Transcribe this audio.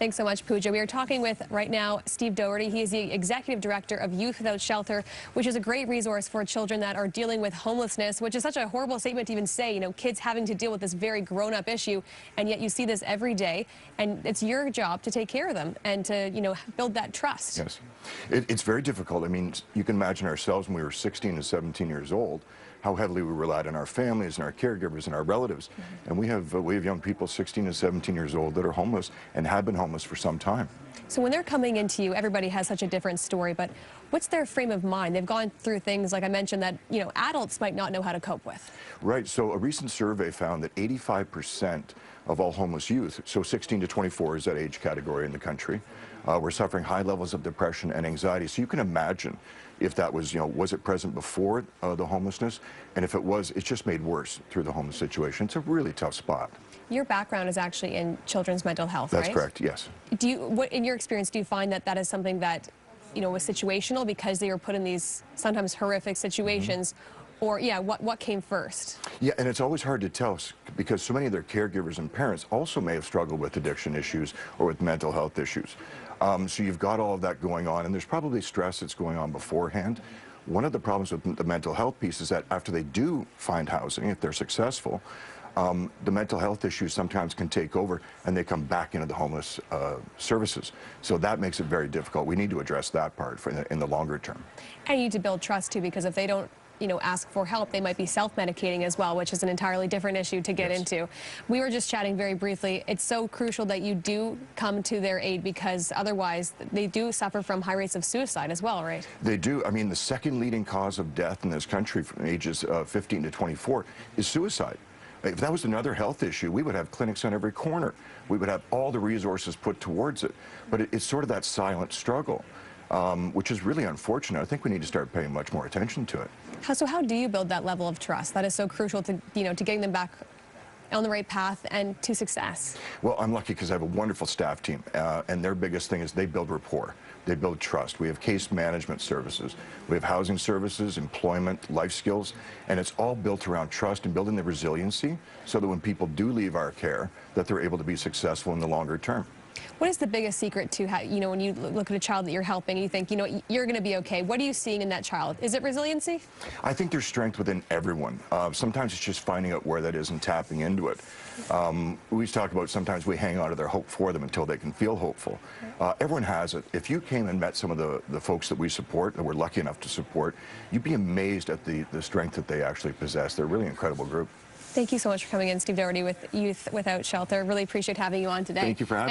Thanks so much, Pooja. We are talking with, right now, Steve Doherty. He is the Executive Director of Youth Without Shelter, which is a great resource for children that are dealing with homelessness, which is such a horrible statement to even say, kids having to deal with this very grown-up issue, and yet you see this every day, and it's your job to take care of them and to, build that trust. Yes. It's very difficult. I mean, you can imagine ourselves when we were 16 and 17 years old, how heavily we relied on our families and our caregivers and our relatives. And we have young people 16 and 17 years old that are homeless and have been homeless for some time. So when they're coming into you, everybody has such a different story, but what's their frame of mind? They've gone through things, like I mentioned, that, adults might not know how to cope with. Right. So a recent survey found that 85% of all homeless youth, so 16 to 24 is that age category in the country, were suffering high levels of depression and anxiety. So you can imagine if that was, was it present before the homelessness? And if it was, it's just made worse through the homeless situation. It's a really tough spot. Your background is actually in children's mental health, right? That's correct, yes. In your experience, do you find that that is something that, was situational because they were put in these sometimes horrific situations? Or, what came first? Yeah, and it's always hard to tell because so many of their caregivers and parents also may have struggled with addiction issues or with mental health issues. So you've got all of that going on, and there's probably stress that's going on beforehand. One of the problems with the mental health piece is that after they do find housing, if they're successful, the mental health issues sometimes can take over and they come back into the homeless services. So that makes it very difficult. We need to address that part in the longer term. And you need to build trust, too, because if they don't ask for help, they might be self-medicating as well, which is an entirely different issue to get into. We were just chatting very briefly. It's so crucial that you do come to their aid because otherwise they do suffer from high rates of suicide as well, right? They do. I mean, the second leading cause of death in this country from ages 15 to 24 is suicide. If that was another health issue, we would have clinics on every corner. We would have all the resources put towards it. But it's sort of that silent struggle, which is really unfortunate. I think we need to start paying much more attention to it. So how do you build that level of trust that is so crucial to, to getting them back on the right path and to success? Well, I'm lucky because I have a wonderful staff team, and their biggest thing is they build rapport. They build trust. We have case management services. We have housing services, employment, life skills, and it's all built around trust and building the resiliency so that when people do leave our care, that they're able to be successful in the longer term. What is the biggest secret to how, when you look at a child that you're helping, you think, you're going to be okay? What are you seeing in that child? Is it resiliency? I think there's strength within everyone. Sometimes it's just finding out where that is and tapping into it. We talk about sometimes we hang on to their hope for them until they can feel hopeful. Everyone has it. If you came and met some of the folks that we support, that we're lucky enough to support, you'd be amazed at the strength that they actually possess. They're a really incredible group. Thank you so much for coming in, Steve Doherty with Youth Without Shelter. Really appreciate having you on today. Thank you for having me.